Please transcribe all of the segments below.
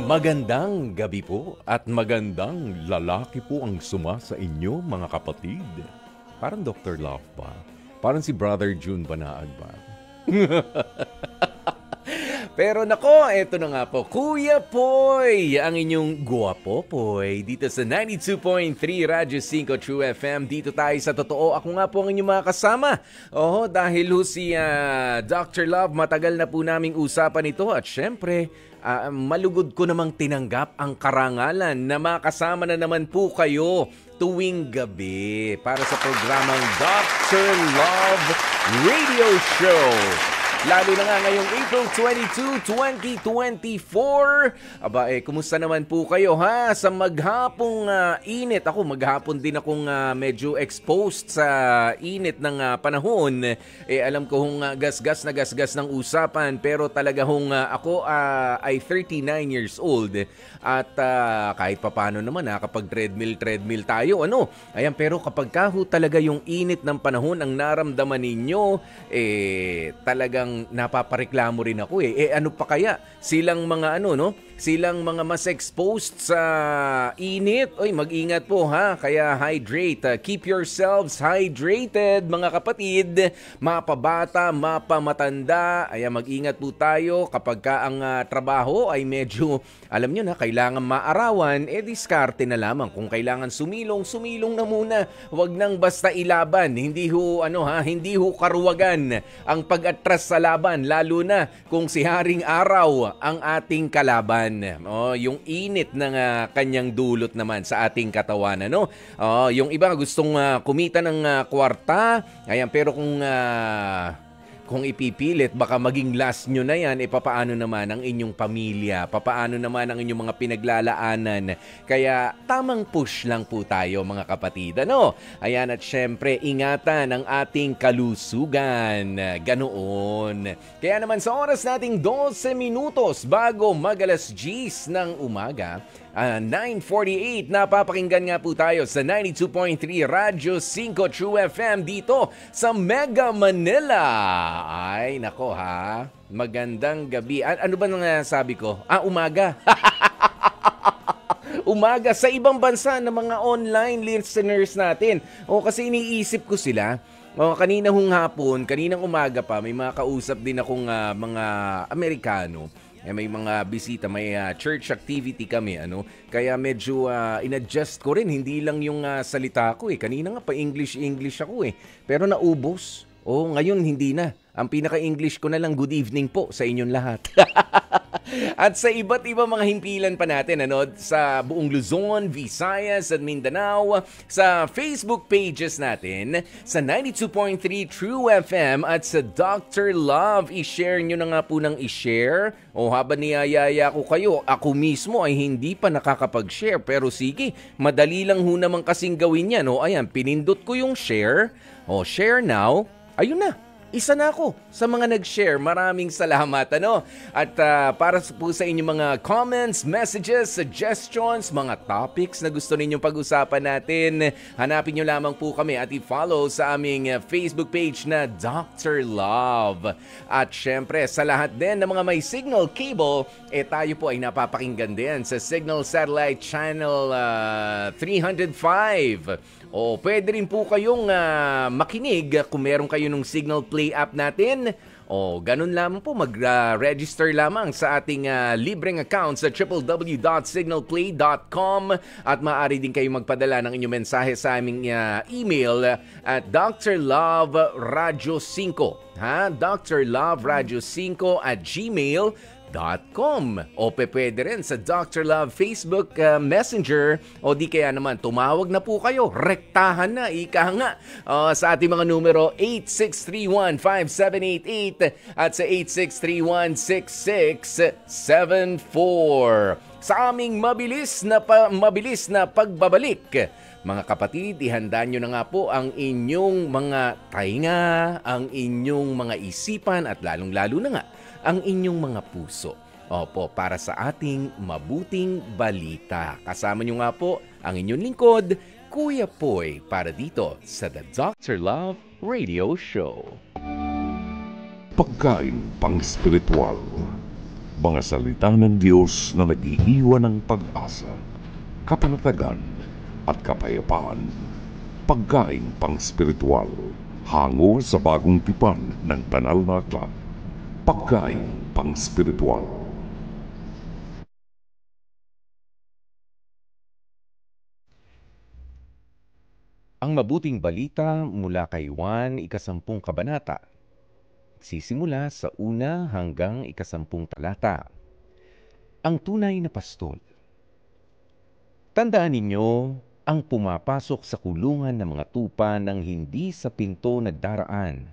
Magandang gabi po at magandang lalaki po ang sa inyo mga kapatid. Parang Dr. Love ba? Parang si Brother June Banaag ba? Pero nako, eto na nga po, Kuya Poy, ang inyong guwapo Poy, dito sa 92.3 Radyo 5 True FM. Dito tayo sa totoo, ako nga po ang inyong mga kasama. Dahil si Dr. Love, matagal na po naming usapan ito at syempre, malugod ko namang tinanggap ang karangalan na makasama na naman po kayo tuwing gabi para sa programang Dr. Love Radio Show. Lalo na nga ngayong April 22, 2024. Kumusta naman po kayo ha? Sa maghapong init. Ako, maghapon din akong medyo exposed sa init ng panahon. Alam ko gasgas ng usapan. Pero talaga ako ay 39 years old. At kahit papano naman kapag treadmill tayo. Ayan, pero kapag talaga yung init ng panahon ang naramdaman ninyo, talagang napapareklamo rin ako ano pa kaya silang mga silang mga mas exposed sa init. Mag-ingat po ha, kaya hydrate, keep yourselves hydrated mga kapatid, mapabata, mapamatanda. Mag-ingat po tayo kapag ang trabaho ay medyo, alam nyo na, kailangan maarawan, diskarte na lamang. Kung kailangan sumilong na muna, wag nang basta ilaban. Hindi ho karuwagan ang pag-atras sa laban, lalo na kung si Haring Araw ang ating kalaban. Yung init ng kanyang dulot naman sa ating katawan. Yung iba gustong kumita ng kwarta, ayan, pero kung ipipilit, baka maging last nyo na yan, papaano naman ang inyong pamilya? Papaano naman ang inyong mga pinaglalaanan? Kaya tamang push lang po tayo mga kapatid. Ayan, at syempre, ingatan ang ating kalusugan. Ganoon. Kaya naman sa oras nating 12 minutos bago mag-alas 10 ng umaga, 9:48, napapakinggan nga po tayo sa 92.3 Radyo 5 True FM dito sa Mega Manila. Ay, nako ha. Magandang gabi. Ano ba nang sabi ko? Umaga. Umaga sa ibang bansa ng mga online listeners natin. Kasi iniisip ko sila. Kaninang umaga pa, may mga kausap din akong mga Amerikano. May mga bisita, may church activity kami, kaya medyo in-adjust ko rin, hindi lang yung salita ko kanina nga pa English ako pero naubos. Ngayon hindi na. Ang pinaka-English ko na lang, good evening po sa inyong lahat. At sa iba't ibang mga himpilan pa natin, sa buong Luzon, Visayas at Mindanao, sa Facebook pages natin, sa 92.3 True FM at sa Dr. Love. I-share nyo na nga po ng i-share. Habang niyayaya ko kayo, ako mismo ay hindi pa nakakapag-share. Pero sige, madali lang ho naman kasing gawin yan. Ayan, pinindot ko yung share. Share now. Ayun na. Isa na ako sa mga nag-share. Maraming salamat. At para po sa inyong mga comments, messages, suggestions, mga topics na gusto ninyong pag-usapan natin, hanapin nyo lamang po kami at i-follow sa aming Facebook page na Dr. Love. At syempre, sa lahat din ng mga may Signal Cable, tayo po ay napapakinggan din sa Signal Satellite Channel 305. Pwede rin po kayong makinig kung meron kayo ng Signal Play app natin. Ganun lamang po, mag-register lamang sa ating libreng account sa www.signalplay.com at maaari din kayong magpadala ng inyong mensahe sa aming email at drloveradio5 drloveradio5@gmail.com pwede rin sa Dr. Love Facebook Messenger di kaya naman tumawag na po kayo, rektahan na, ika nga sa ating mga numero 8631-5788 at sa 8631-6674. Sa aming mabilis na pagbabalik, mga kapatid, ihanda nyo na nga po ang inyong mga tainga, ang inyong mga isipan at lalong-lalo na nga ang inyong mga puso. Para sa ating mabuting balita. Kasama nyo nga po ang inyong lingkod, Kuya Poy, para dito sa The Dr. Love Radio Show. Pagkain pang spiritual. Mga salita ng Diyos na nag-iiwan ng pag-asa, kapanatagan at kapayapaan. Pagkain pang spiritual, hango sa bagong tipan ng banal na aklat. Pagkain pang spiritual. Ang mabuting balita mula kay Juan, 10 kabanata. Sisimula sa 1 hanggang 10 talata. Ang tunay na pastol. Tandaan ninyo ang pumapasok sa kulungan ng mga tupa ng hindi sa pinto nagdaraan,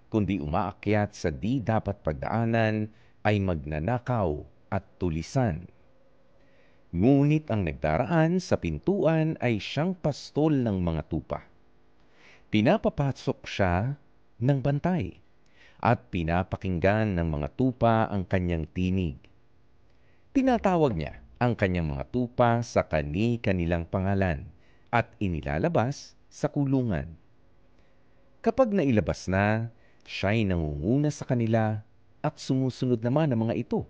kundi umaakyat sa di dapat pagdaanan ay magnanakaw at tulisan. Ngunit ang nagdaraan sa pintuan ay siyang pastol ng mga tupa. Pinapapasok siya ng bantay at pinapakinggan ng mga tupa ang kanyang tinig. Tinatawag niya ang kanyang mga tupa sa kani-kanilang pangalan at inilalabas sa kulungan. Kapag nailabas na, siya'y nangunguna sa kanila at sumusunod naman ang mga ito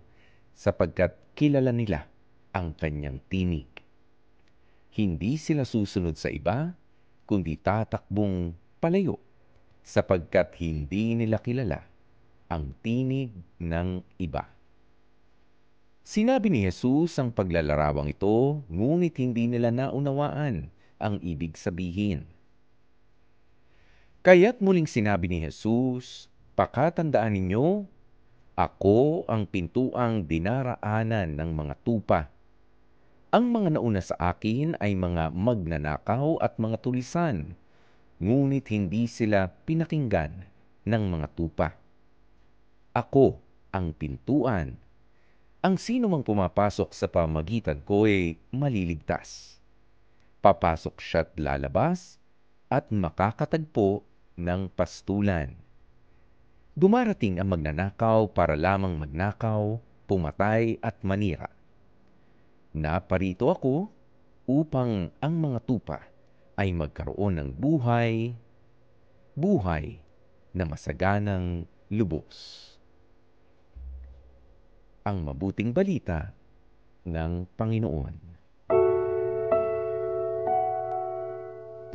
sapagkat kilala nila ang kanyang tinig. Hindi sila susunod sa iba, kundi tatakbong palayo sapagkat hindi nila kilala ang tinig ng iba. Sinabi ni Jesus ang paglalarawang ito, ngunit hindi nila naunawaan ang ibig sabihin. Kaya't muling sinabi ni Jesus, pakatandaan ninyo, ako ang pintuang dinaraanan ng mga tupa. Ang mga nauna sa akin ay mga magnanakaw at mga tulisan, ngunit hindi sila pinakinggan ng mga tupa. Ako ang pintuan. Ang sino mang pumapasok sa pamagitan ko ay maliligtas. Papasok siya't lalabas at makakatagpo ng pastulan. Dumarating ang magnanakaw para lamang magnakaw, pumatay at manira. Naparito ako upang ang mga tupa ay magkaroon ng buhay na masaganang lubos. Ang mabuting balita ng Panginoon.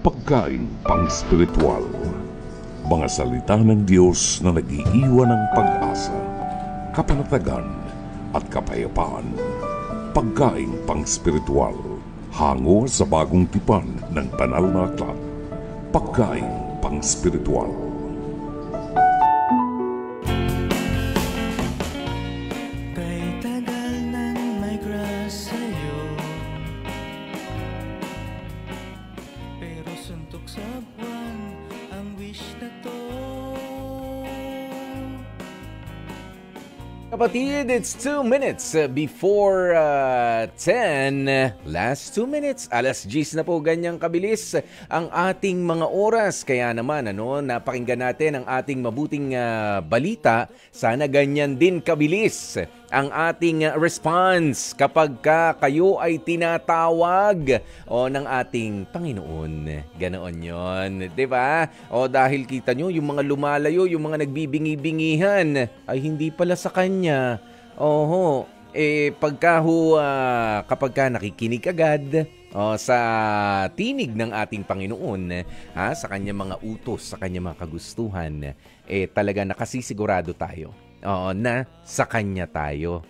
Pagkain pang spiritual. Mga salita ng Diyos na nag-iiwan ng pag-asa, kapanatagan at kapayapaan. Pagkain pang spiritual, hango sa bagong tipan ng banal na aklat. Pagkain pang spiritual. Kapatid, it's 2 minutes before 10. Last 2 minutes. Alas 10 na po, ganyang kabilis ang ating mga oras. Kaya naman, napakinggan natin ang ating mabuting balita. Sana ganyan din kabilis ang ating response kapag kayo ay tinatawag ng ating Panginoon. Ganoon yon, di ba? Dahil kita nyo, yung mga lumalayo, yung mga nagbibingi-bingihan, ay hindi pala sa Kanya. Kapag nakikinig agad sa tinig ng ating Panginoon, sa Kanyang mga utos, sa Kanyang mga kagustuhan, talaga nakasisigurado tayo na sa Kanya tayo.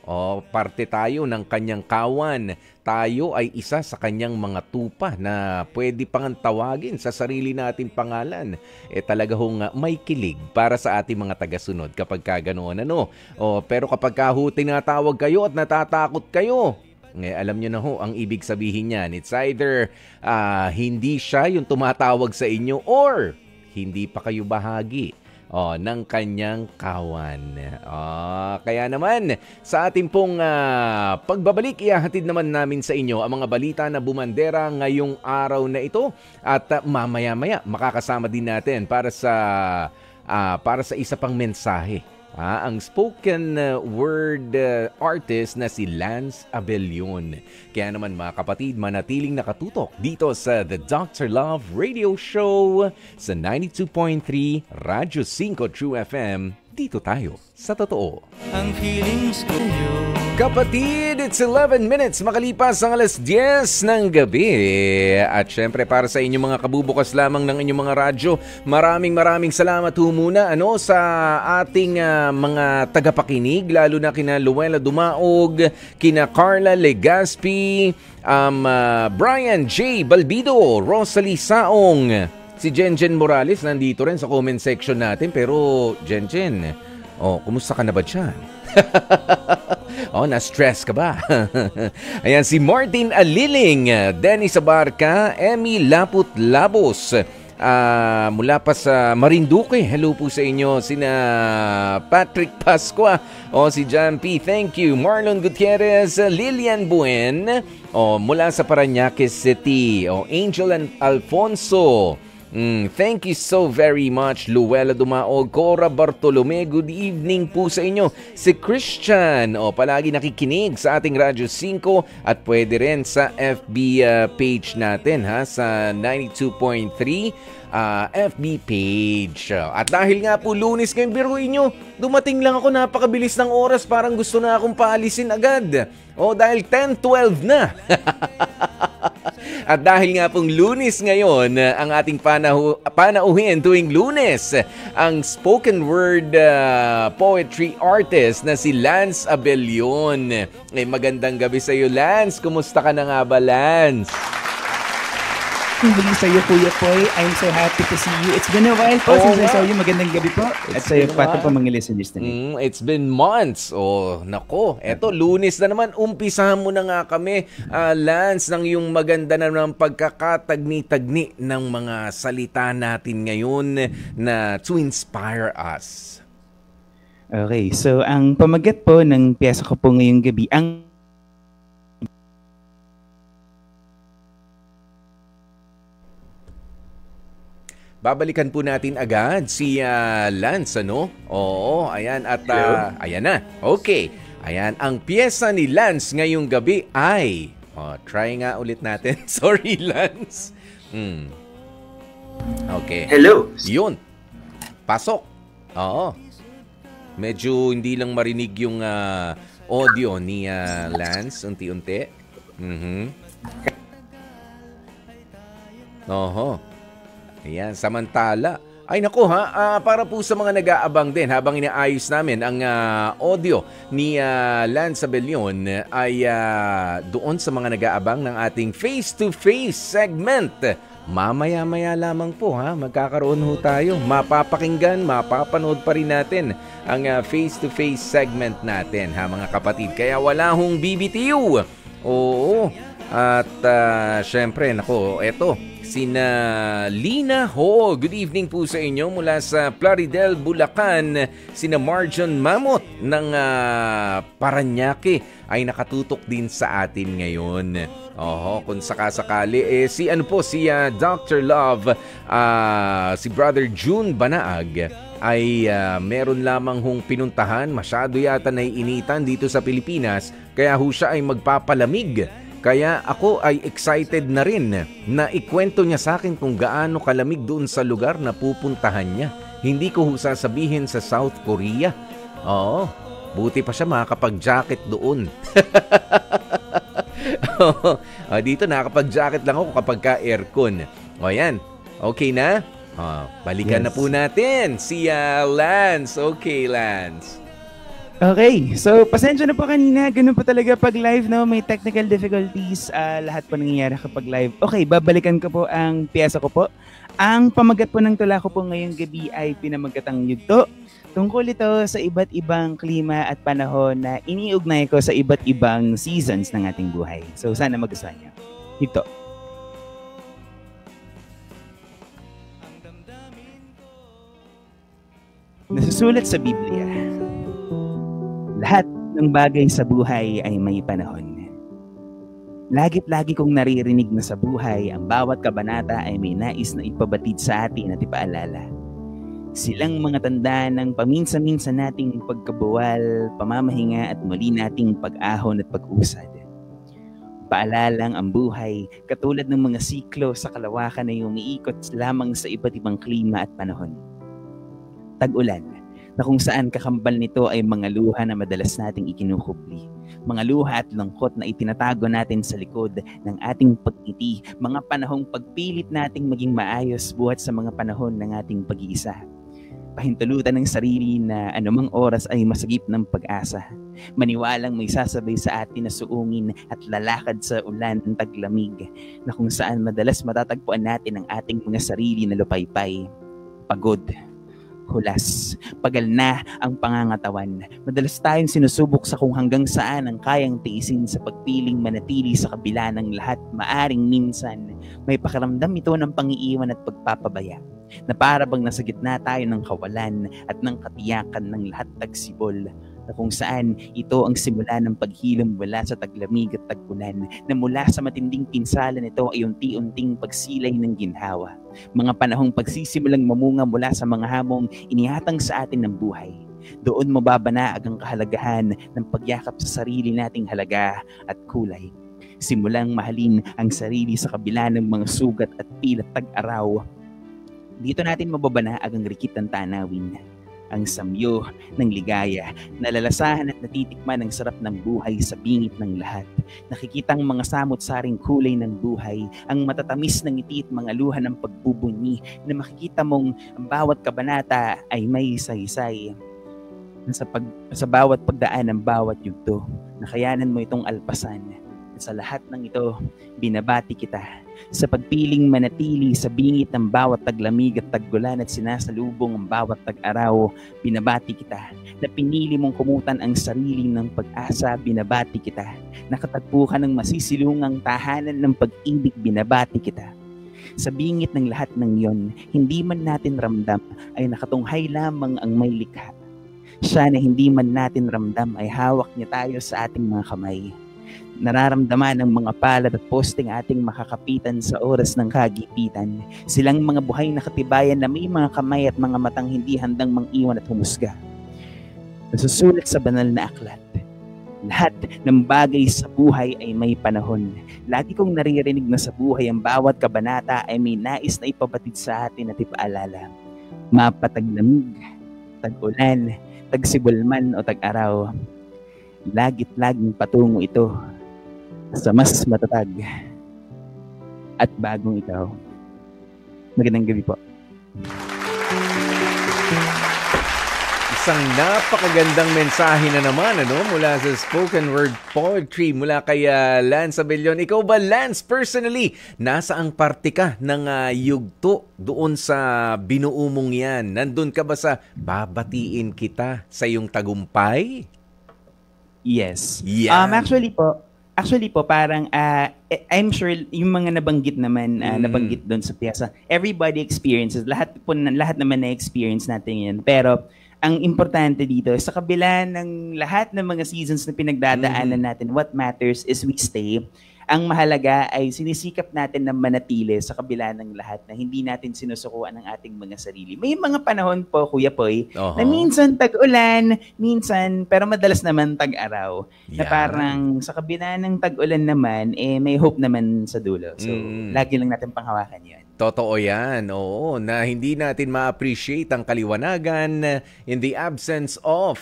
Parte tayo ng Kanyang kawan. Tayo ay isa sa Kanyang mga tupa na pwede pang tawagin sa sarili nating pangalan. Talaga hong may kilig para sa ating mga tagasunod kapag ganoon. Pero kapag tinatawag kayo at natatakot kayo, alam nyo na ang ibig sabihin niyan. It's either hindi siya yung tumatawag sa inyo or hindi pa kayo bahagi ng kanyang kawan. Kaya naman, sa ating pong pagbabalik, ihahatid naman namin sa inyo ang mga balita na bumandera ngayong araw na ito. At mamaya-maya, makakasama din natin para sa isa pang mensahe. Ang spoken word artist na si Lance Abelion. Kaya naman mga kapatid, manatiling nakatutok dito sa The Dr. Love Radio Show sa 92.3 Radyo 5 True FM dito tayo sa totoo. Ang feelings ko yun. Kapatid, it's 11 minutes makalipas ang alas 10 ng gabi. At syempre para sa inyong mga kabubukas lamang ng inyong mga radyo, maraming salamat ho muna sa ating mga tagapakinig, lalo na kina Luella Dumaog, kina Carla Legaspi, Brian J. Balbido, Rosalie Saong, si Jenjen Morales nandito rin sa comment section natin. Pero Jenjen, kumusta ka na ba dyan? Na-stress ka ba? Ayan, si Martin Aliling, Dennis Abarca, Emmy Laput Labos, mula pa sa Marinduque. Hello po sa inyo. Sina Patrick Pascua, si John P. Thank you. Marlon Gutierrez, Lilian Buen, mula sa Parañaque City. Angel Alfonso. Thank you so very much. Luella Dumaog, Cora Bartolome, good evening po sa inyo. Si Christian, palagi nakikinig sa ating Radyo 5 at pwede rin sa FB page natin sa 92.3 FB page. At dahil nga po Lunes ngayon, biruin nyo, dumating lang ako, napakabilis ng oras, parang gusto na akong paalisin agad. Dahil 10:12 na. At dahil nga pong Lunes ngayon, ang ating panauhin tuwing Lunes, ang spoken word poetry artist na si Lance Abelion. Magandang gabi sa iyo, Lance. Kumusta ka na nga ba, Lance? Muli sa iyo, Kuya Poy. I'm so happy to see you. It's been a while po since I saw you. Magandang gabi po. At sa iyo, pati po mga listeners na It's been months. Nako. Eto, Lunes na naman. Umpisahan mo na nga kami, Lance, ng yung maganda na naman pagkakatagni-tagni ng mga salita natin ngayon na to inspire us. Okay. So, ang pamagat po ng piyesa ko po ngayong gabi, Babalikan po natin agad si Lance, Oo, ayan. At ayan na. Okay. Ayan, ang piyesa ni Lance ngayong gabi ay... try nga ulit natin. Sorry, Lance. Okay. Hello. Yun. Pasok. Oo. Medyo hindi lang marinig yung audio ni Lance. Unti-unti. Ayan, samantala. Ay naku para po sa mga nag-aabang din habang inaayos namin ang audio ni Lance Abelion ay doon sa mga nag-aabang ng ating face-to-face segment. Mamaya-maya lamang po magkakaroon ho tayo. Mapapakinggan, mapapanood pa rin natin ang face-to-face segment natin mga kapatid. Kaya wala hong BBTU. Oo. At syempre, eto. Sina Lina Ho, good evening po sa inyo mula sa Plaridel, Bulacan. Sina Marjon Mamot ng Parañaque ay nakatutok din sa atin ngayon. Kung sakasakali, si Dr. Love, si Brother June Banaag ay meron lamang hong pinuntahan. Masyado yata naiinitan dito sa Pilipinas, kaya ho siya ay magpapalamig. Kaya ako ay excited na rin na ikwento niya sa akin kung gaano kalamig doon sa lugar na pupuntahan niya. Hindi ko sasabihin sa South Korea. Buti pa siya makakapag-jacket doon. Dito nakakapag-jacket lang ako kapag ka-aircon. Ayan. Okay na? Balikan na po natin si Lance. Okay, Lance. Okay, so pasensya na po kanina, ganun po talaga pag live, may technical difficulties, lahat po nangyayari kapag live. Okay, babalikan ko po ang piyesa ko po. Ang pamagat po ng tula ko po ngayong gabi ay pinamagatang yugto. Tungkol ito sa iba't ibang klima at panahon na iniugnay ko sa iba't ibang seasons ng ating buhay. So sana magustuhan niyo. Yugto. Nasusulat sa Biblia, lahat ng bagay sa buhay ay may panahon. Lagit-lagi kong naririnig na sa buhay, ang bawat kabanata ay may nais na ipabatid sa atin at ipaalala. Silang mga tanda ng paminsan-minsan nating pagkabuwal, pamamahinga at muli nating pag-ahon at pag-usad. Paalalang ang buhay, katulad ng mga siklo sa kalawakan ay umiikot lamang sa iba't ibang klima at panahon. Tag-ulan, na kung saan kakambal nito ay mga luha na madalas nating ikinukubli. Mga luha at lungkot na itinatago natin sa likod ng ating pagngiti, mga panahong pagpilit nating maging maayos buhat sa mga panahon ng ating pag-iisa. Pahintulutan ng sarili na anumang oras ay masagip ng pag-asa. Maniwalang may sasabay sa atin na suungin at lalakad sa ulan ng taglamig na kung saan madalas matatagpuan natin ang ating mga sarili na lupaypay, pagod, hulas, pagal na ang pangangatawan. Madalas tayong sinusubok sa kung hanggang saan ang kayang tiisin sa pagpiling manatili sa kabila ng lahat. Maaring minsan may pakiramdam ito ng pangiiwan at pagpapabaya na para bang nasa gitna tayo ng kawalan at ng katiyakan ng lahat tagsibol na kung saan ito ang simula ng paghilom mula sa taglamig at tag-ulan na mula sa matinding pinsala nito ay unti-unting pagsilay ng ginhawa. Mga panahong pagsisimulang mamunga mula sa mga hamong inihatang sa atin ng buhay. Doon mababanaag ang kahalagahan ng pagyakap sa sarili nating halaga at kulay. Simulang mahalin ang sarili sa kabila ng mga sugat at pilat tag-araw. Dito natin mababanaag ang rikit ng tanawin, ang samyo ng ligaya, nalalasahan at natitikman ang sarap ng buhay sa bingit ng lahat. Nakikitang mga samot-saring kulay ng buhay, ang matatamis ng ngiti at mga luha ng pagbubunyi na makikita mong ang bawat kabanata ay may saysay. Sa bawat pagdaan ng bawat yugto, nakayanan mo itong alpasan. At sa lahat ng ito, binabati kita. Sa pagpiling manatili sa bingit ng bawat taglamig at taggulan at sinasalubong ang bawat tag-araw, binabati kita. Na pinili mong kumutan ang sarili ng pag-asa, binabati kita. Nakatagpo ka ng masisilungang tahanan ng pag-ibig, binabati kita. Sa bingit ng lahat ng iyon, hindi man natin ramdam ay nakatunghay lamang ang may likha. Siya na hindi man natin ramdam ay hawak niya tayo sa ating mga kamay. Nararamdaman ng mga palad at posting ating makakapitan sa oras ng kagipitan. Silang mga buhay na katibayan na may mga kamay at mga matang hindi handang mang-iwan at humusga. Nasusulat sa banal na aklat. Lahat ng bagay sa buhay ay may panahon. Lagi kong naririnig na sa buhay ang bawat kabanata ay may nais na ipabatid sa atin at ipaalala. Mapataglamig, tag-ulan, tagsibulman o tag-araw. Lagit-laging patungo ito sa mas matatag at bagong ikaw. Magandang gabi po. Isang napakagandang mensahe na naman mula sa spoken word poetry mula kay Lance Abellon. Ikaw ba, Lance, personally, nasaang parte ka ng yugto doon sa binuo mong yan? Nandun ka ba sa babatiin kita sa iyong tagumpay? Yes. Yeah. Actually po parang I'm sure yung mga nabanggit naman nabanggit doon sa piyesa. Everybody experiences, lahat naman na experience natin 'yan. Pero ang importante dito sa kabila ng lahat ng mga seasons na pinagdadaanan natin, what matters is we stay. Ang mahalaga ay sinisikap natin na manatili sa kabila ng lahat na hindi natin sinusukuan ng ating mga sarili. May mga panahon po, Kuya Poy, na minsan tag-ulan, pero madalas naman tag-araw. Yeah. Na parang sa kabila ng tag-ulan naman, may hope naman sa dulo. So, lagi lang natin panghawakan yun. Totoo yan, oo, na hindi natin ma-appreciate ang kaliwanagan in the absence of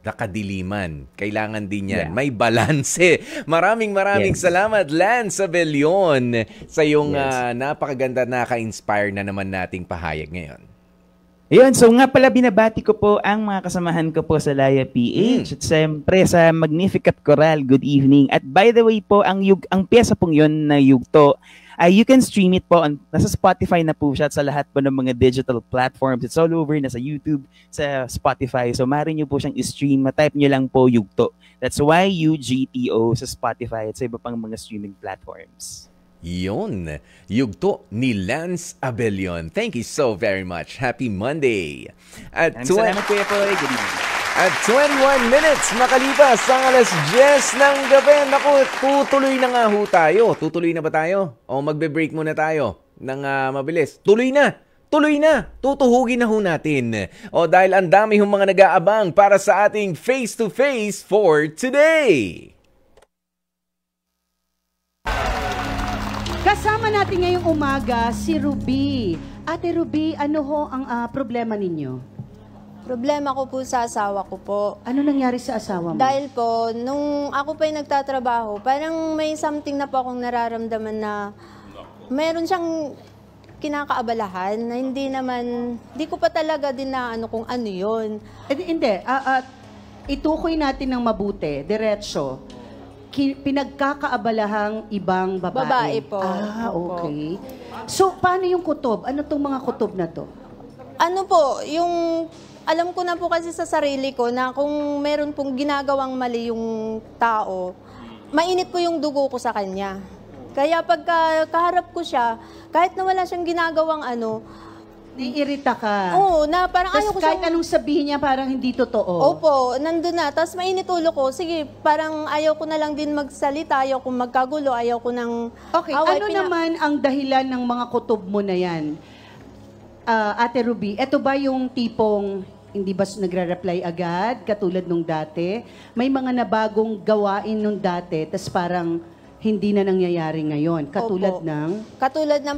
nakadiliman. Kailangan din yan. Yeah. May balanse. Maraming salamat, Lance Abellon, sa iyong napakaganda, naka-inspire na naman nating pahayag ngayon. Ayun, so nga pala binabati ko po ang mga kasamahan ko po sa Laya PH at siyempre sa Magnificat Choral, good evening. At by the way po, ang pyesa pong yun na yugto, you can stream it po, nasa Spotify na po siya at sa lahat po ng mga digital platforms. It's all over, nasa YouTube, sa Spotify. So maaari nyo po siyang i-stream, type nyo lang po yugto. That's YUGTO sa Spotify at sa iba pang mga streaming platforms. Yun, yugto ni Lance Abellon. Thank you so very much. Happy Monday. At salamat Kuya Poy. Good evening. At 21 minutes makalipas ang 10:00 ng gabi. Naku, tutuloy na nga ho tayo. Tutuloy na ba tayo? O magbe-break muna tayo ng mabilis? Tuloy na! Tutuhugin na ho natin. O dahil ang dami hong mga nag-aabang para sa ating face-to-face for today. Kasama natin ngayong umaga si Ruby. Ate Ruby, ano ho ang problema ninyo? Problema ko po sa asawa ko po. Ano nangyari sa asawa mo? Dahil po, nung ako pa yung nagtatrabaho, parang may something na po akong nararamdaman na meron siyang kinakaabalahan na hindi ko pa talaga din na ano kung ano yun. Hindi. Itukoy natin ng mabuti, diretso. Pinagkakaabalahang ibang babae. Babae po. Opo. Okay. So, paano yung kutob? Ano tong mga kutob na to? Ano po, alam ko na po kasi sa sarili ko na kung meron pong ginagawang mali yung tao, mainit po yung dugo ko sa kanya. Kaya pagka kaharap ko siya, kahit na wala siyang ginagawang Naiirita ka. oo, na parang Tapos ayaw ko kahit anong sabihin niya, parang hindi totoo. Opo, nandun na. Tapos mainit ulo ko. Sige, parang ayaw ko na lang din magsalita, ayaw ko magkagulo, ayaw ko ng Okay, away. ano naman ang dahilan ng mga kutob mo na yan? Ate Ruby, eto ba yung tipong hindi ba nagre-reply agad, katulad nung dati? May mga nabagong gawain nung dati, tas parang hindi na nangyayari ngayon. Katulad Opo. ng...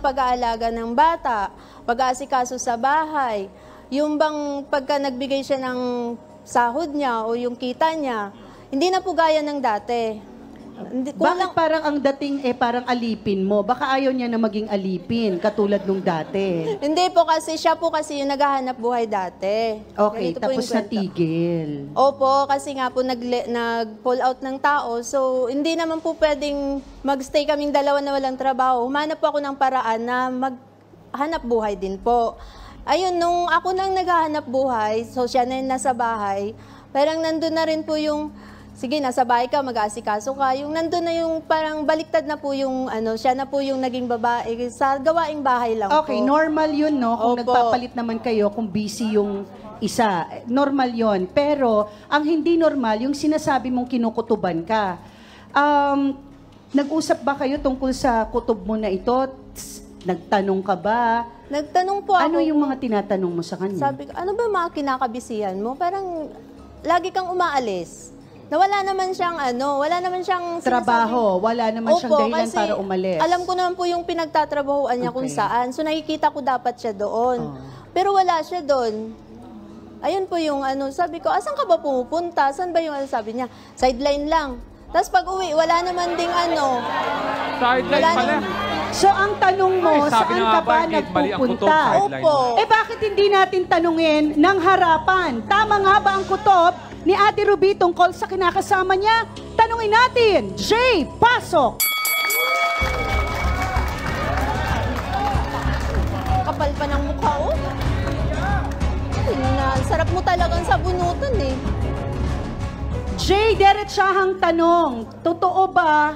Pag-aalaga ng bata, pag-aasikaso sa bahay, yung bang pagka nagbigay siya ng sahod niya o yung kita niya, hindi na po gaya ng dati. Bakit parang ang dating parang alipin mo? Baka ayaw niya na maging alipin, katulad nung dati. Hindi po kasi, siya po kasi yung naghahanap buhay dati. Okay, Ganito po tapos yung kwento. natigil. Opo, kasi nga po nag-pull out ng tao. So, hindi naman po pwedeng magstay kaming dalawa na walang trabaho. Humanap po ako ng paraan na maghanap buhay din po. Ayun, nung ako nang naghahanap buhay, so siya na yung nasa bahay, parang nandun na rin po yung, sige, nasa bahay ka, mag-aasikaso ka. Yung nandun na yung parang baliktad na po yung, siya na po yung naging babae. Sa gawaing bahay lang Okay, po. normal yun, no? Kung Opo. nagpapalit naman kayo, kung busy yung isa. Normal yun. Pero, ang hindi normal, yung sinasabi mong kinukutuban ka. Nag-usap ba kayo tungkol sa kutob mo na ito? Nagtanong ka ba? Nagtanong po ako. Ano yung mga tinatanong mo sa kanya? Sabi ko, ano ba mga kinakabisihan mo? Parang lagi kang umaalis. Na wala naman siyang wala naman siyang Trabaho, wala naman siyang dahilan kasi para umalis. alam ko naman po yung pinagtatrabahuan niya kung Okay. saan. So nakikita ko dapat siya doon. Oh. Pero wala siya doon. Ayun po yung sabi ko, asan ka ba pumupunta? Saan ba yung sabi niya? Sideline lang. Tapos pag uwi, wala naman ding Sideline Wala pala. So, ang tanong mo, Ay, sabi saan na ka nga ba ba, Kate, mali ang kutob, nagpupunta? sideline. Opo. Bakit hindi natin tanungin ng harapan? Tama nga ba ang kutob ni Ate Ruby tungkol sa kinakasama niya? Tanungin natin. Jay, pasok! Kapal pa ng mukha, oh. Ay, sarap mo talagang sabunutan eh. Jay, diretsahang tanong. Totoo ba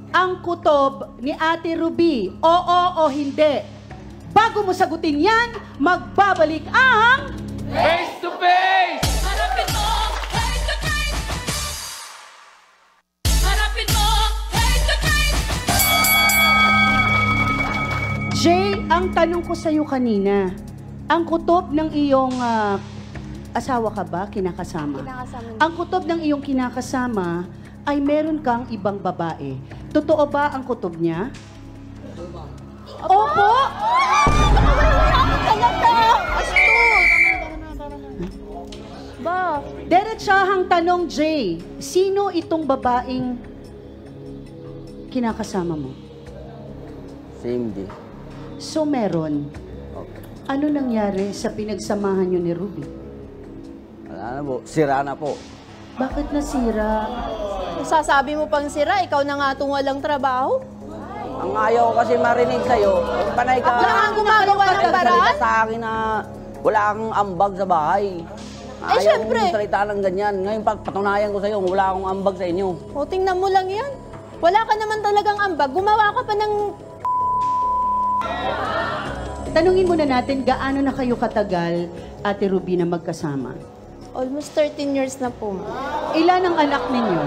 ang kutob ni Ate Ruby? Oo o hindi? Bago mo sagutin yan, magbabalik ang... Face to face! Harapin mo, face to face! Harapin mo, face to face! Jay, ang tanong ko sa'yo kanina, ang kutob ng iyong asawa ka ba, kinakasama? Kinakasama niya. Ang kutob ng iyong kinakasama ay meron kang ibang babae. Totoo ba ang kutob niya? Opo! Talaga! Astos! Ba? Diretsahang tanong, Jay, sino itong babaeng kinakasama mo? Same day. So meron. Ano nangyari sa pinagsamahan niyo ni Ruby? Wala na po. Sira na po. Bakit nasira? Sasabi mo pang sira, ikaw na nga itong walang trabaho? Ang ayaw ko kasi marinig sa'yo. Yung panay ka. Wala kang gumagawa ng nagsalita paraan? sa akin na wala kang ambag sa bahay. Ayaw syempre. kong salita ng ganyan. Ngayon pagpatunayan ko sa'yo, wala akong ambag sa inyo. O, tingnan mo lang yan. Wala ka naman talagang ambag. Gumawa ka pa ng... Tanungin muna natin, gaano na kayo katagal, Ate Ruby, na magkasama? Almost 13 years na po. Ilan ang anak ninyo?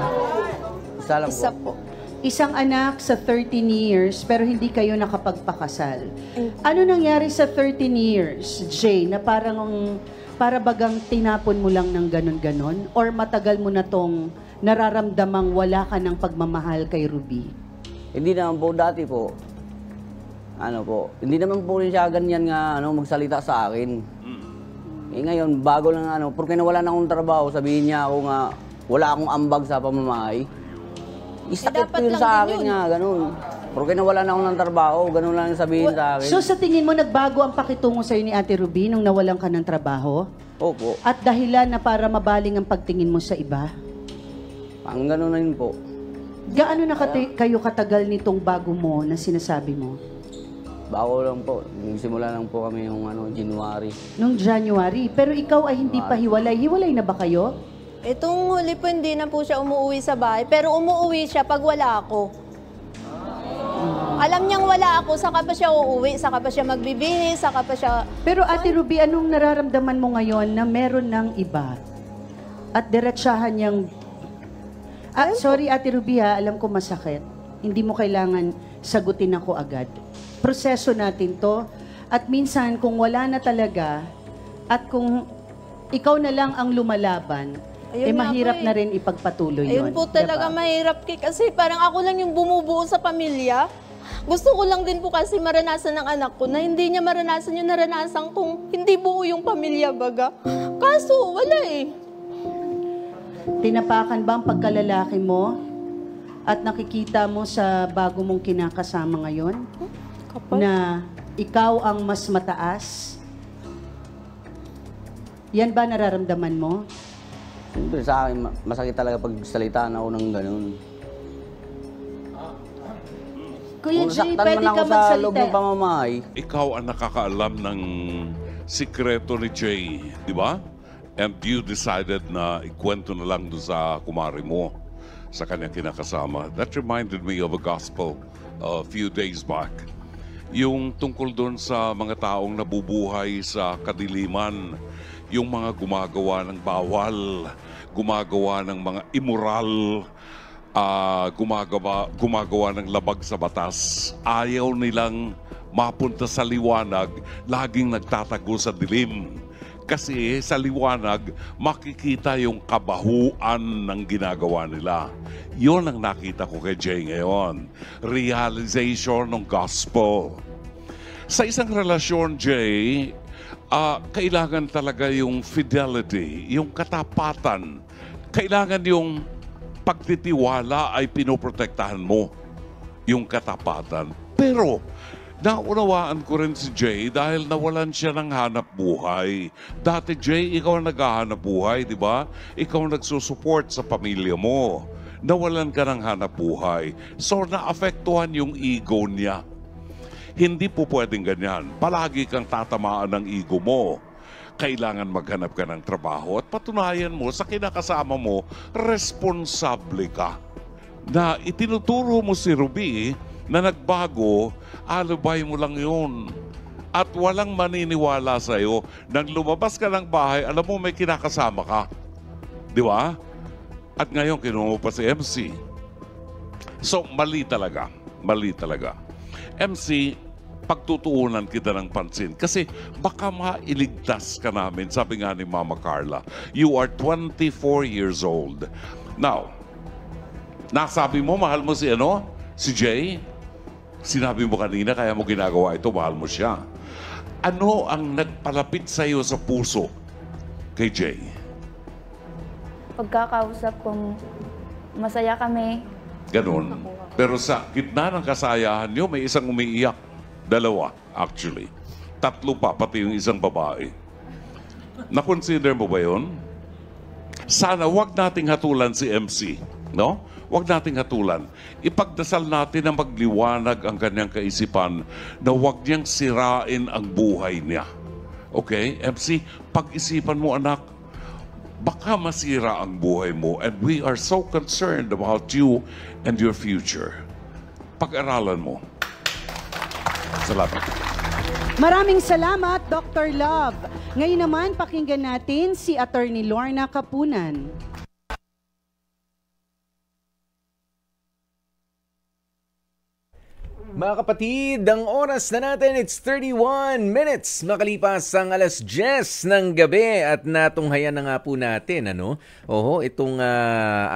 Isa lang Isa po. po. Isang anak sa 13 years, pero hindi kayo nakapagpakasal. Ano nangyari sa 13 years, Jay, na para bagang tinapon mo lang ng ganon-ganon? Or matagal mo na tong nararamdamang wala ka ng pagmamahal kay Ruby? Hindi naman po dati po. Hindi naman po rin siya ganyan nga magsalita sa akin. Ngayon, bago lang porque nawalan akong trabaho, sabihin niya ako nga, wala akong ambag sa pamamahay. Isakit dapat yun lang sa din akin yun. nga, ganun. Porque nawalan ako ng trabaho, ganun lang yung sabihin sa akin. So sa tingin mo, nagbago ang pakitungo sa'yo ni Ate Ruby nung nawalan ka ng trabaho? Opo, At dahilan na para mabaling ang pagtingin mo sa iba? ang ganun na yun po. Gaano na kayo katagal nitong bago mo na sinasabi mo? Bago lang po, nagsimula lang po kami yung January. Nung January. Pero ikaw ay hindi pa hiwalay. Hiwalay na ba kayo? Itong huli po, hindi na po siya umuwi sa bahay. Pero umuwi siya pag wala ako. Alam niyang wala ako, saka pa siya uuwi, saka pa siya magbibihis, saka pa siya... Pero Ate Ruby, anong nararamdaman mo ngayon na meron ng iba? At diretsahan niyang... sorry Ate Ruby ha, alam ko masakit. Hindi mo kailangan sagutin ako agad. Proseso natin to. At minsan, kung wala na talaga, at kung ikaw na lang ang lumalaban, Ayun nga mahirap po na rin ipagpatuloy yun. Ayun po talaga Diba? mahirap kasi parang ako lang yung bumubuo sa pamilya. Gusto ko lang din po kasi maranasan ng anak ko na hindi niya maranasan yung naranasan kong hindi buo yung pamilya baga. Kaso wala eh. Tinapakan ba ang pagkalalaki mo at nakikita mo sa bago mong kinakasama ngayon na ikaw ang mas mataas? Yan ba nararamdaman mo? Siyempre sa akin, masakit talaga pag salitaan ako ng ganun. Kuya Kung Jay, nasaktan pwede man ako ka sa loob magsalita. ng pamamahay, Ikaw ang nakakaalam ng sikreto ni Jay, di ba? And you decided na ikwento na lang doon sa kumari mo, sa kanyang kinakasama. That reminded me of a gospel a few days back. Yung tungkol doon sa mga taong nabubuhay sa kadiliman, yung mga gumagawa ng bawal, gumagawa ng mga immoral, gumagawa ng labag sa batas. Ayaw nilang mapunta sa liwanag, laging nagtatago sa dilim. Kasi sa liwanag, makikita yung kabahuan ng ginagawa nila. Yun ang nakita ko kay Jay ngayon. Realization ng gospel. Sa isang relasyon, Jay, kailangan talaga yung fidelity, yung katapatan. Kailangan yung pagtitiwala ay pinoprotektahan mo, yung katapatan. Pero, naunawaan ko rin si Jay dahil nawalan siya ng hanap buhay. Dati, Jay, ikaw ang naghahanap buhay, di ba? Ikaw ang nagsusupport sa pamilya mo. Nawalan ka ng hanap buhay. So, naapektuhan yung ego niya. Hindi po pwedeng ganyan. Palagi kang tatamaan ng ego mo. Kailangan maghanap ka ng trabaho at patunayan mo sa kinakasama mo, responsable ka. Na itinuturo mo si Ruby na nagbago, alibay mo lang yun. At walang maniniwala sa'yo. Nang lumabas ka ng bahay, alam mo may kinakasama ka. Di ba? At ngayon, kinuha mo pa si MC. So, mali talaga. Mali talaga. MC, pagtutuunan kita ng pansin. Kasi baka mailigtas ka namin. Sabi nga ni Mama Carla, you are 24 years old. Now, nasabi mo, mahal mo si Si Jay? Sinabi mo kanina, kaya mo ginagawa ito, mahal mo siya. Ano ang nagpalapit sa iyo sa puso kay Jay? Pagkakausap kong masaya kami. Ganun. Pero sa gitna ng kasayahan nyo, may isang umiiyak. Dalawa, actually. 3 pa, pati yung isang babae. Na-consider mo ba yun? Sana wag nating hatulan si MC. No? Wag nating hatulan. Ipagdasal natin na magliwanag ang kanyang kaisipan na wag niyang sirain ang buhay niya. Okay? MC, pag-isipan mo anak, baka masira ang buhay mo and we are so concerned about you and your future. Pag-aralan mo. Salamat. Maraming salamat, Dr. Love. Ngayon naman, pakinggan natin si Attorney Lorna Kapunan. Mga kapatid, ang oras na natin, it's 31 minutes. Makalipas ang 10:00 ng gabi at natunghayan na nga po natin, itong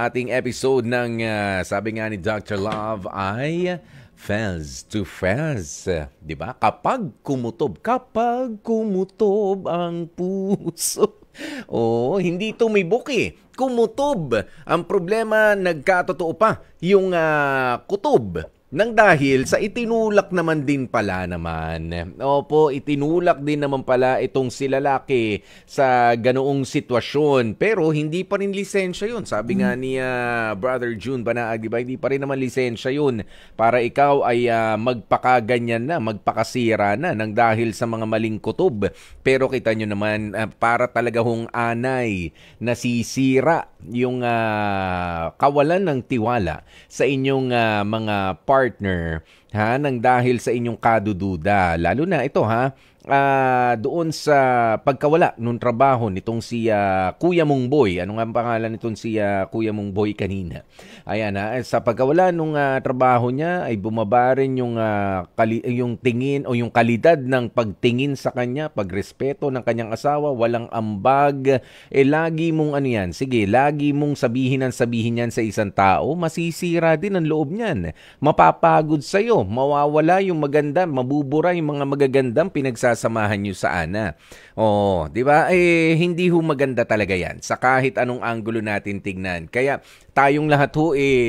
ating episode ng, sabi nga ni Dr. Love, ay Fez to Fez. Diba? Kapag kumutob ang puso. Hindi tumibok kumutob. Ang problema, nagkatotoo pa yung kutob. Nang dahil sa itinulak naman din pala naman. Opo, itinulak din naman pala itong si lalaki sa ganoong sitwasyon. Pero hindi pa rin lisensya yun. Sabi nga ni Brother June Banaag, diba? Hindi pa rin naman lisensya yun para ikaw ay magpakaganyan na, magpakasira na nang dahil sa mga maling kutob. Pero kita nyo naman, para talaga hong anay nasisira yung kawalan ng tiwala sa inyong mga partner nang dahil sa inyong kadududa. Lalo na ito doon sa pagkawala nung trabaho nitong si Kuya Mong Boy. Ano nga ang pangalan nitong si Kuya Mong Boy kanina? Ayan, sa pagkawala nung trabaho niya ay bumaba rin yung tingin o yung kalidad ng pagtingin sa kanya, pagrespeto ng kanyang asawa, walang ambag. Lagi mong lagi mong sabihin yan sa isang tao, masisira din ang loob niyan. Mapapagod sa'yo, mawawala yung maganda, mabubura yung mga magagandang pinagsasamahan nyo sa ana. Di ba? Hindi ho maganda talaga yan sa kahit anong anggulo natin tignan. Kaya tayong lahat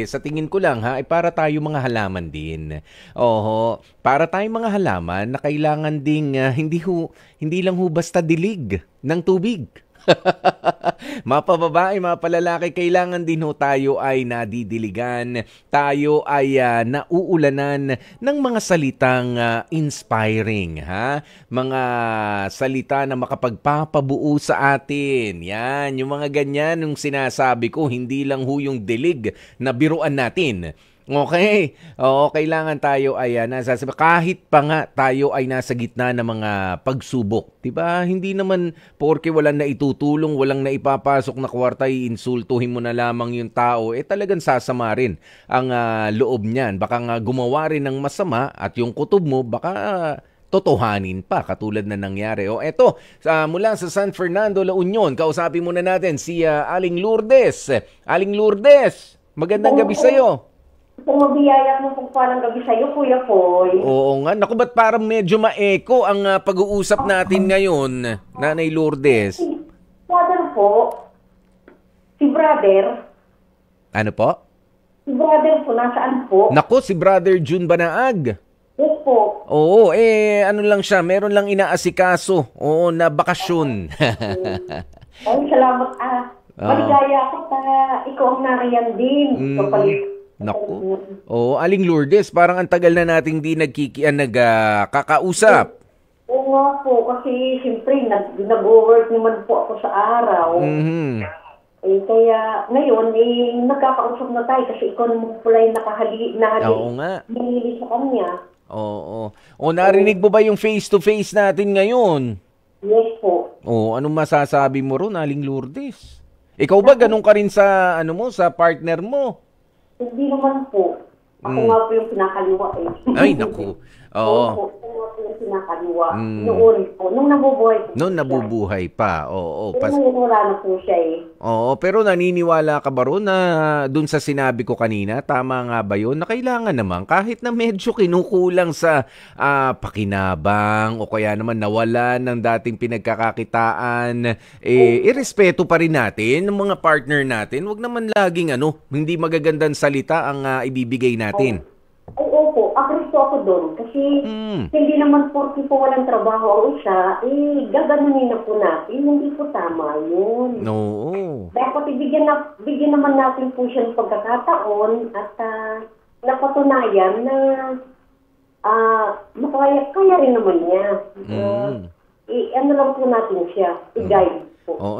sa tingin ko lang para tayo mga halaman din. Para tayong mga halaman na kailangan ding hindi lang basta dilig ng tubig. Mapababae, mapalalaki, kailangan din tayo ay nadidiligan, tayo ay nauulanan ng mga salitang inspiring, mga salita na makapagpapabuo sa atin. Yan, yung mga ganyan yung sinasabi ko, hindi lang yung dilig na biruan natin. Okay. Kailangan tayo ay nasasabi. Kahit pa nga tayo ay nasa gitna ng mga pagsubok. Diba? Hindi naman porke walang naitutulong, walang naipapasok na kwarta, insultuhin mo na lamang yung tao. Talagang sasama rin ang loob niyan. Baka nga gumawa rin ng masama at yung kutob mo, baka totohanin pa katulad na nangyari. Eto, mula sa San Fernando, La Union, kausapin muna natin si Aling Lourdes. Aling Lourdes, magandang gabi sa'yo. Pumabiyaya mo kung palang gabi sa'yo, Kuya Poy. Oo nga. Naku, ba't parang medyo ma-echo ang pag-uusap natin ngayon, Nanay Lourdes? Brother po. Si brother. Ano po? Si brother po, nasaan po? Naku, si Brother June Banaag. Yes po. Oo, ano lang siya, meron lang inaasikaso. Na bakasyon. Ay, salamat. Maligaya ako ikaw ang nariyan din. Naku. Aling Lourdes, parang ang tagal na nating di nagkakausap. Oo nga po, kasi siyempre nag-work naman po ako sa araw. Kaya ngayon, nagkakausap na tayo kasi ikaw naman pala yung nahili sa kanya. Narinig mo ba yung face-to-face natin ngayon? Yes po. Anong masasabi mo ron, Aling Lourdes? Ikaw ba ganun ka rin sa sa partner mo? Hindi naman po. Ako nga po yung pinakaliwa Ay, naku. Oo. Ako nga po yung pinakaliwa. Noon po. Nung nabubuhay po. Nung nabubuhay pa. Pero wala na po siya pero naniniwala ka ba ron na dun sa sinabi ko kanina, tama nga ba yun? Na kailangan naman, kahit na medyo kinukulang sa pakinabang o kaya naman nawala ng dating pinagkakakitaan, irespeto pa rin natin ng mga partner natin. Huwag naman laging hindi magagandang salita ang ibibigay natin. Opo, agree po ako doon. Kasi hindi naman porke po walang trabaho ang isa, gaganunin na po natin. Hindi po tama yun. Dapat bigyan naman natin po siya ng pagkakataon at napatunayan na kaya rin naman niya. Ano lang po natin siya, i-guide.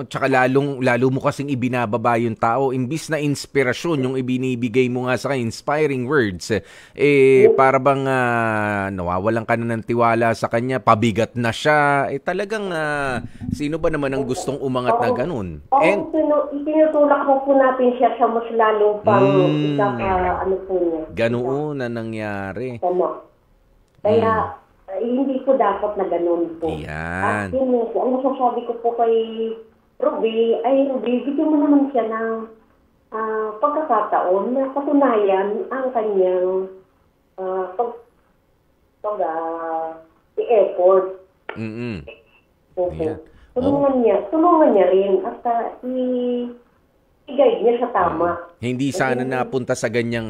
Tsaka lalo mo kasing ibinababa yung tao, imbis na inspirasyon yung ibinibigay mo nga sa inspiring words, para bang nawawalan ka na ng tiwala sa kanya, pabigat na siya, talagang sino ba naman ang gustong umangat na ganun? Itinutulak mo po natin siya sa mas lalong pang po niya. Ganoon na nangyari. Kaya, hindi po dapat na ganun po. Yan. At yun po, ang masasabi ko po kay Ruby, bigyan mo naman siya ng pagkakataon na patunayan ang kanyang i-effort. Yeah. Tulungan niya rin at i-guide niya sa tama. Hindi sana napunta sa ganyang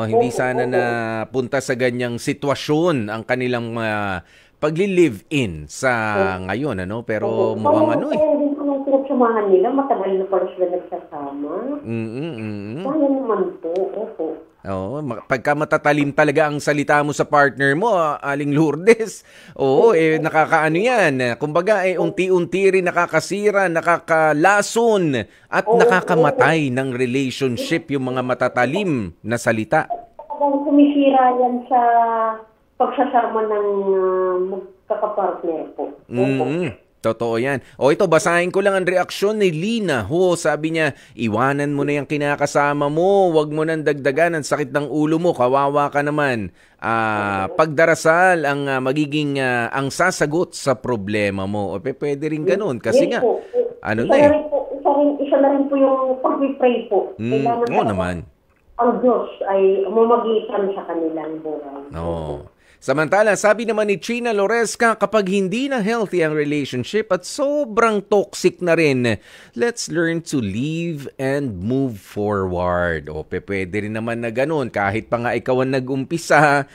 hindi sana napunta sa ganyang sitwasyon ang kanilang pagli-live-in sa ngayon, pero mukhang din po yung pinagsamahan nila, matagal na pala sila nagsasama. Kaya naman po, opo. Oo, pagka matatalim talaga ang salita mo sa partner mo, Aling Lourdes. Oo, nakakaano yan. Kumbaga, unti-unti rin nakakasira, nakakalason, at nakakamatay ng relationship yung mga matatalim na salita. Kumisira yan sa pagsasama ng magkakapartner po. Totoo yan. Ito, basahin ko lang ang reaksyon ni Lina. Sabi niya, iwanan mo na yung kinakasama mo. Huwag mo nang dagdagan ang sakit ng ulo mo. Kawawa ka naman. Pagdarasal ang magiging ang sasagot sa problema mo. Pwede rin ganun. Kasi nga, isa na rin po yung pag-pray po. Oo naman. Ang Diyos ay mamagitan sa kanilang buhay. Samantala, sabi naman ni China Loresca, kapag hindi na healthy ang relationship at sobrang toxic na rin, let's learn to leave and move forward. Pwede rin naman na ganun. Kahit pa nga ikaw ang nag-umpisa,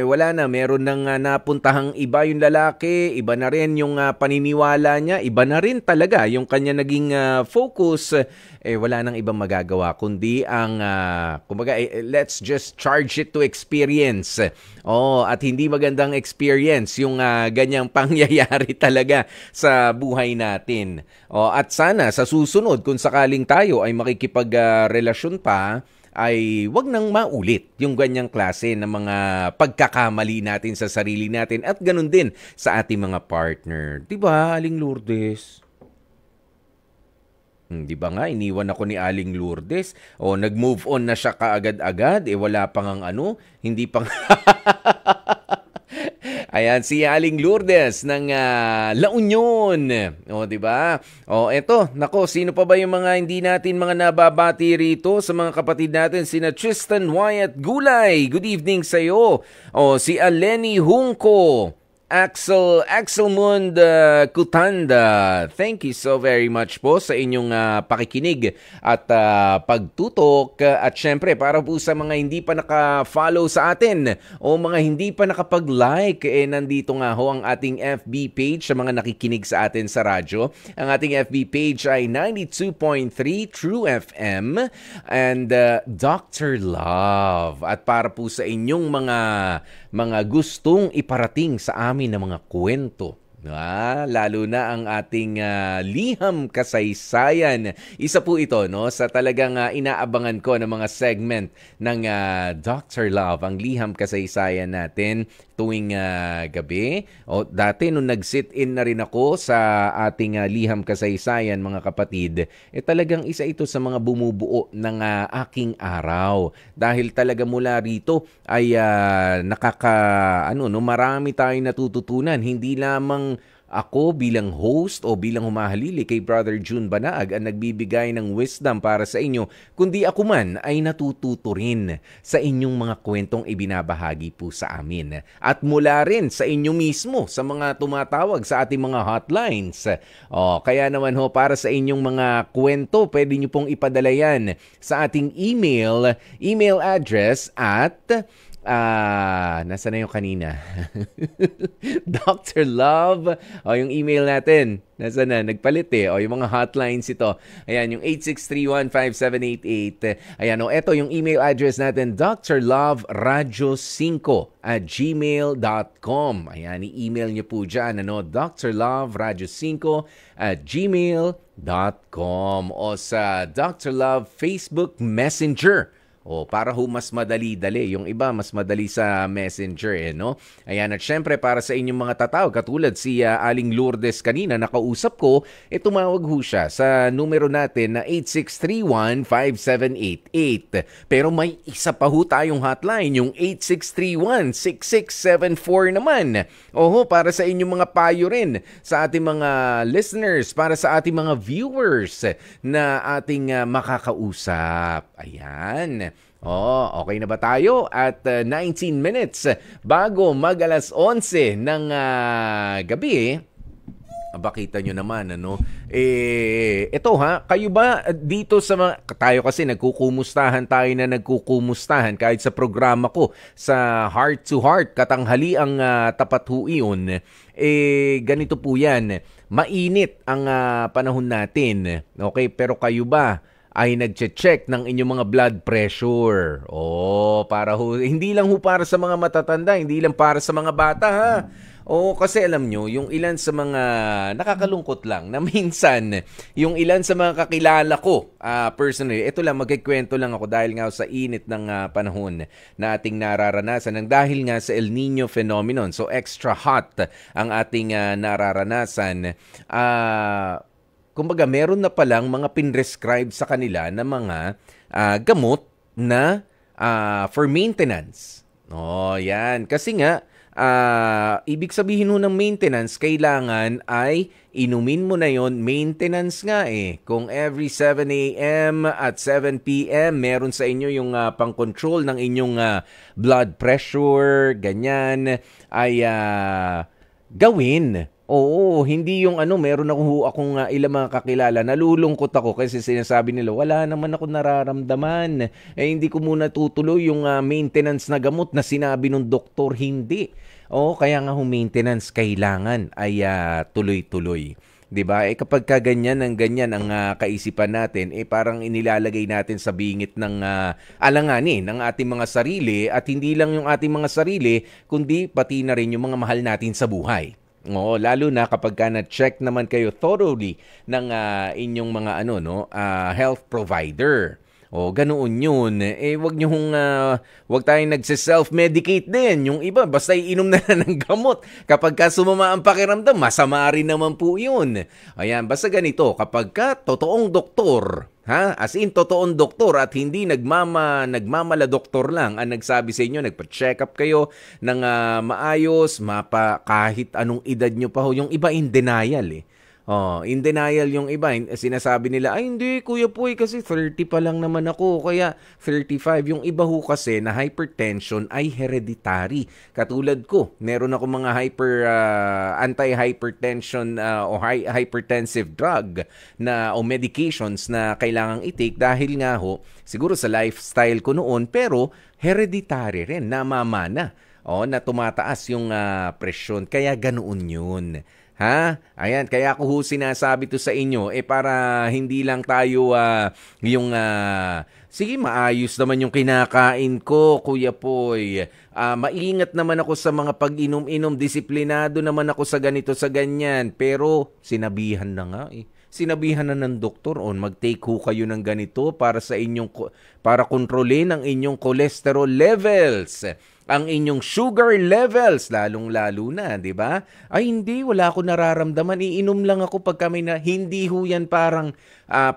wala na. Meron nang napuntahang iba yung lalaki, iba na rin yung paniniwala niya, iba na rin talaga yung kanya naging focus. Wala nang ibang magagawa kundi ang kumbaga let's just charge it to experience. At hindi magandang experience yung ganyang pangyayari talaga sa buhay natin. At sana sa susunod kung sakaling tayo ay makikipagrelasyon pa, ay wag nang maulit yung ganyang klase ng mga pagkakamali natin sa sarili natin at ganun din sa ating mga partner. 'Di ba, Aling Lourdes? Di ba nga, iniwan ako ni Aling Lourdes. Nag-move on na siya kaagad-agad. Wala pang hindi pang... Ayan, si Aling Lourdes ng La Union. Di ba? Eto, nako, sino pa ba yung mga hindi natin mga nababati rito sa mga kapatid natin? Sina Tristan Wyatt Gulay. Good evening sa iyo. Si Aleni Hungko. Axelmund Kutanda, thank you so very much po sa inyong pakikinig at pagtutok. At syempre, para po sa mga hindi pa naka-follow sa atin o mga hindi pa nakapag-like, nandito nga ho ang ating FB page sa mga nakikinig sa atin sa radyo. Ang ating FB page ay 92.3 True FM and Dr. Love. At para po sa inyong mga gustong iparating sa amin na mga kwento, lalo na ang ating liham kasaysayan. Isa po ito sa talagang inaabangan ko ng mga segment ng Dr. Love, ang liham kasaysayan natin tuwing gabi. Dati nung nag-sit-in na rin ako sa ating liham kasaysayan, mga kapatid, talagang isa ito sa mga bumubuo ng aking araw. Dahil talaga mula rito ay marami tayong natututunan. Hindi lamang ako bilang host o bilang humahalili kay Brother June Banaag ang nagbibigay ng wisdom para sa inyo, kundi ako man ay natututo rin sa inyong mga kwentong ibinabahagi po sa amin. At mula rin sa inyo mismo, sa mga tumatawag sa ating mga hotlines. Kaya naman para sa inyong mga kwento, pwede nyo pong ipadala yan sa ating email address at nasa na yung kanina? Dr. Love. Yung email natin. Nasa na? Nagpalit yung mga hotlines ito. Ayan, yung 863-15788. Ayan, eto yung email address natin. drlove5 Ayan, i-email nyo po dyan. drlove5 @gmail.com o sa Dr. Love Facebook Messenger. O, para ho mas madali-dali. Yung iba, mas madali sa messenger, no? Ayan, at syempre, para sa inyong mga tatawag, katulad si Aling Lourdes kanina, nakausap ko, tumawag ho siya sa numero natin na 8631-5788. Pero may isa pa ho tayong hotline, yung 8631-6674 naman. Oho, para sa inyong mga payo rin, sa ating mga listeners, para sa ating mga viewers na ating makakausap. Ayan. Okay na ba tayo? At 19 minutes bago mag-alas 11 ng gabi, bakita nyo naman, ito kayo ba dito sa mga, tayo kasi nagkukumustahan kahit sa programa ko, sa Heart to Heart, katanghali ang tapat ho iyon, ganito po yan, mainit ang panahon natin, okay, pero kayo ba ay nagche-check ng inyong mga blood pressure? Para hindi lang para sa mga matatanda, hindi lang para sa mga bata, ha? Kasi alam nyo, yung ilan sa mga, nakakalungkot lang, na minsan, yung ilan sa mga kakilala ko, personally, ito lang, magkikwento lang ako dahil nga sa init ng panahon na ating nararanasan, dahil nga sa El Nino phenomenon, so extra hot ang ating nararanasan. Kumbaga, meron na palang mga pinrescribe sa kanila na mga gamot na for maintenance. Yan. Kasi nga, ibig sabihin ng maintenance, kailangan ay inumin mo na yon. Maintenance nga Kung every 7 a.m. at 7 p.m. meron sa inyo yung pang-control ng inyong blood pressure, ganyan, ay gawin. Hindi yung meron akong ilang mga kakilala, nalulungkot ako kasi sinasabi nila, wala naman ako nararamdaman. Hindi ko muna tutuloy yung maintenance na gamot na sinabi ng doktor, hindi. Kaya nga maintenance kailangan ay tuloy-tuloy. 'Di ba? Kapag ganyan ang kaisipan natin, parang inilalagay natin sa bingit ng alanganin ng ating mga sarili, at hindi lang yung ating mga sarili, kundi pati na rin yung mga mahal natin sa buhay. Lalo na kapag na-check naman kayo thoroughly ng inyong mga health provider. Ganoon yun. Wag tayong nagse-self-medicate din. Yung iba, basta iinom na ng gamot. Kapag sumama ang pakiramdam, masama rin naman po yun. Ayan, basta ganito, kapag totoong doktor, as in totoong doktor at hindi nagmamala doktor lang ang nagsabi sa inyo, nagpa-check up kayo ng maayos, kahit anong edad nyo pa ho. Yung iba in denial in denial yung iba. Sinasabi nila, ay hindi Kuya Poy, kasi 30 pa lang naman ako, kaya 35. Yung iba ho kasi na hypertension ay hereditary. Katulad ko, meron ako mga anti-hypertension o hypertensive drug o medications na kailangang i-take dahil nga ho, siguro sa lifestyle ko noon, pero hereditary rin, namamana. Na tumataas yung presyon. Kaya ganoon yun. Ayan, kaya ako sinasabi to sa inyo, para hindi lang tayo sige, maayos naman yung kinakain ko, Kuya Poy. Maingat naman ako sa mga pag-inom-inom, disiplinado naman ako sa ganito, sa ganyan. Pero sinabihan na nga Sinabihan na ng doktor, mag-take ho kayo ng ganito para kontrolin ang inyong cholesterol levels, ang inyong sugar levels, lalong-lalo na, di ba? Ay hindi, wala ako nararamdaman, iinom lang ako pagka may hindi ho yan parang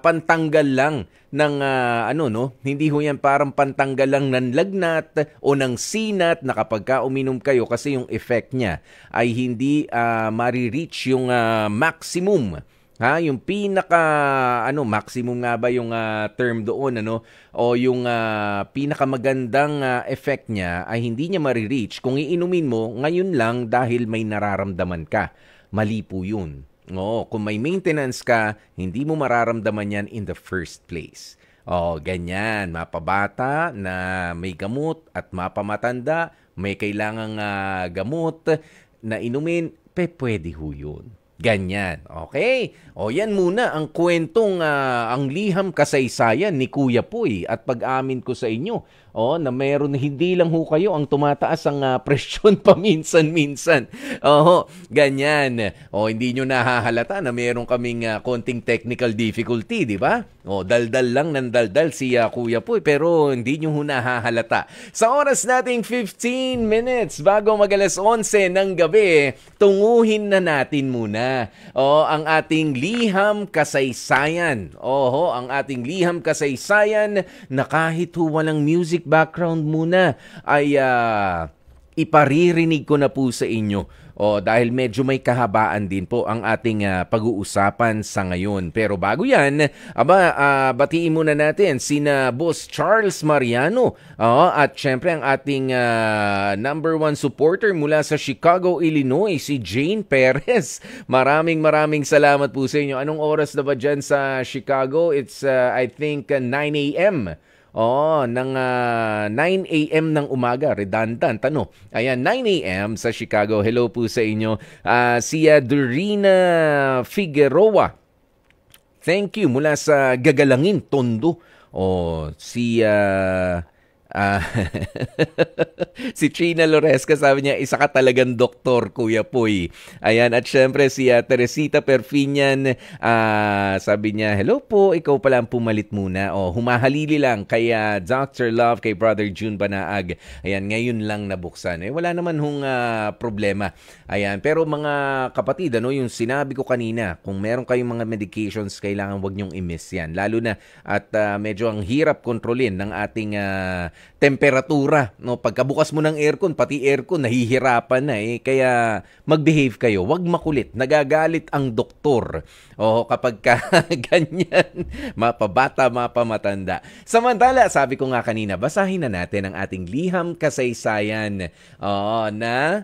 pantanggal lang ng hindi ho yan parang pantanggal lang ng lagnat o ng sinat na kapag uminom kayo, kasi yung effect niya ay hindi marireach yung maximum. Yung pinaka maximum nga ba yung term doon o yung pinakamagandang effect niya ay hindi niya marireach kung iinumin mo ngayon lang dahil may nararamdaman ka. Mali po yun. Kung may maintenance ka, hindi mo mararamdaman yan in the first place. Ganyan, mapabata na may gamot at mapamatanda, may kailangang gamot na inumin, pwede ho yun. Ganyan, okay? Yan muna ang kwentong ang liham kasaysayan ni Kuya Poy at pag-amin ko sa inyo. na meron hindi lang ho kayo ang tumataas ang presyon paminsan-minsan. Ganyan. Hindi nyo nahahalata na meron kaming konting technical difficulty, di ba? Daldal lang ng daldal si Kuya Poy, pero hindi nyo nahahalata. Sa oras nating 15 minutes bago mag-alas 11 ng gabi, tunguhin na natin muna ang ating liham kasaysayan. Ang ating liham kasaysayan na kahit walang music background muna ay iparirinig ko na po sa inyo. Dahil medyo may kahabaan din po ang ating pag-uusapan sa ngayon. Pero bago yan, batiin muna natin sina Boss Charles Mariano at syempre ang ating number 1 supporter mula sa Chicago, Illinois, si Jane Perez. Maraming salamat po sa inyo. Anong oras na ba dyan sa Chicago? It's I think 9 a.m. ng 9 a.m. ng umaga. Redundant, ano? Ayan, 9 a.m. sa Chicago. Hello po sa inyo. Si Dorina Figueroa. Thank you. Mula sa Gagalangin, Tondo. Si China Loresca, sabi niya, isa ka talagang doktor, Kuya Poy. Ayan, at syempre si Teresita Perfinian, sabi niya, hello po, ikaw pala ang pumalit muna. Humahalili lang kay Dr. Love, kay Brother June Banaag. Ayan, ngayon lang nabuksan. Wala naman hong problema. Ayan, pero mga kapatid, yung sinabi ko kanina, kung meron kayong mga medications, kailangan wag niyong i-miss yan. Lalo na at medyo ang hirap kontrolin ng ating temperatura. Pagkabukas mo ng aircon, pati aircon, nahihirapan na Kaya mag-behave kayo. Huwag makulit. Nagagalit ang doktor. Kapag ganyan, mapabata, mapamatanda. Samantala, sabi ko nga kanina, basahin na natin ang ating liham kasaysayan na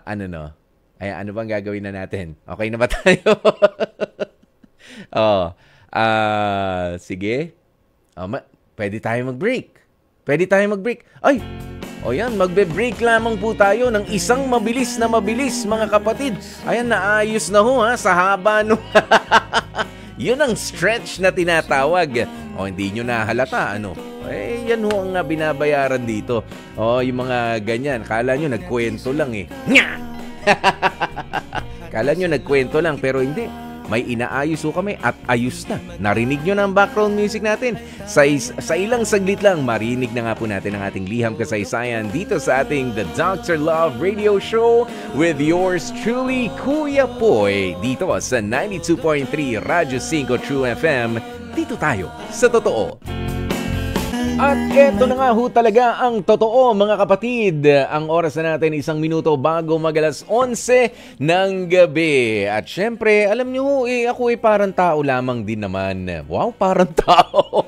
ano bang gagawin na natin? Okay na ba tayo? Sige. Pwede tayo mag-break. Ay! Yan, magbe-break lamang po tayo ng isang mabilis, mga kapatid. Ayan, naayos na ho sa haba no. Yun ang stretch na tinatawag. Hindi nyo nahalata, yan ho ang binabayaran dito. Yung mga ganyan. Kala nyo nagkwento lang Kala nyo nagkwento lang, pero hindi. May inaayos ho kami at ayos na. Narinig nyo na ang background music natin. Sa ilang saglit lang, marinig na nga po natin ang ating liham kasaysayan dito sa ating The Dr. Love Radio Show with yours truly, Kuya Poy, dito sa 92.3 Radyo 5 True FM. Dito tayo sa totoo. At eto na nga ho talaga ang totoo, mga kapatid. Ang oras na natin 1 minuto bago mag-alas 11 ng gabi. At syempre, alam nyo ako parang tao lamang din naman. Wow, parang tao.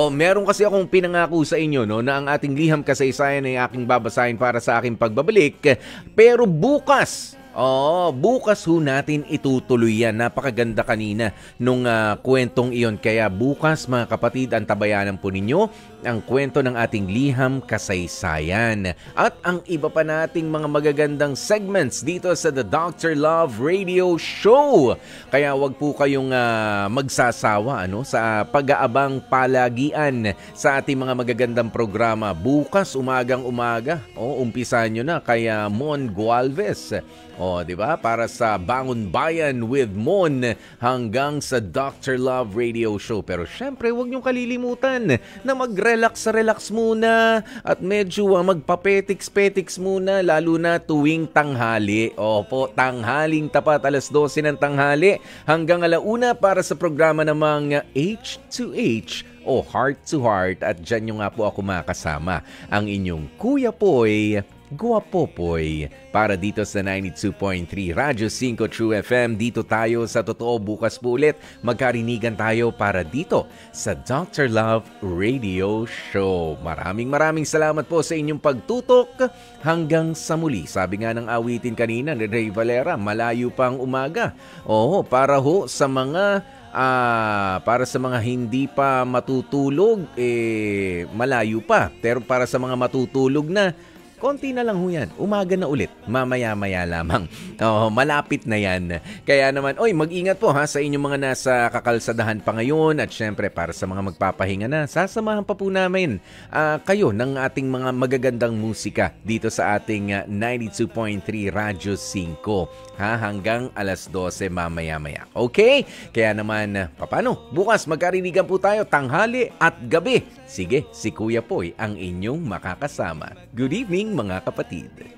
Meron kasi akong pinangako sa inyo na ang ating liham kasaysayan ay aking babasahin para sa aking pagbabalik. Pero bukas ho natin itutuloy yan. Napakaganda kanina nung kwentong iyon. Kaya bukas, mga kapatid, antabayanan po ninyo ang kwento ng ating liham kasaysayan. At ang iba pa nating mga magagandang segments dito sa The Dr. Love Radio Show. Kaya wag po kayong magsasawa sa pag-aabang palagian sa ating mga magagandang programa. Bukas, umagang-umaga. Umpisahan nyo na kaya Mon Gualvez. Di ba? Para sa Bangon Bayan with Mon hanggang sa Dr. Love Radio Show. Pero syempre, huwag niyong kalilimutan na mag-relax muna at medyo magpapetiks-petiks muna, lalo na tuwing tanghali. Tanghaling tapat, alas 12 ng tanghali hanggang 1:00 para sa programa namang H2H o Heart to Heart. At dyan nyo nga po ako makasama, ang inyong Kuya Poy, Guwapopoy, para dito sa 92.3 Radyo 5 True FM. Dito tayo sa totoo. Bukas po ulit magkarinigan tayo para dito sa Dr. Love Radio Show. Maraming salamat po sa inyong pagtutok. Hanggang sa muli. Sabi nga ng awitin kanina ni Ray Valera, malayo pang umaga. Para ho sa mga hindi pa matutulog, malayo pa. Pero para sa mga matutulog na, konti na lang ho yan. Umaga na ulit. Mamaya-maya lamang. Malapit na yan. Kaya naman, mag-ingat po ha sa inyong mga nasa kakalsadahan pa ngayon. At syempre, para sa mga magpapahinga na, sasamahan pa po namin kayo ng ating mga magagandang musika dito sa ating 92.3 Radyo 5. Hanggang alas 12 mamaya-maya. Okay? Kaya naman, paano? Bukas magkarinigan po tayo tanghali at gabi. Sige, si Kuya Poy ang inyong makakasama. Good evening mga kapatid.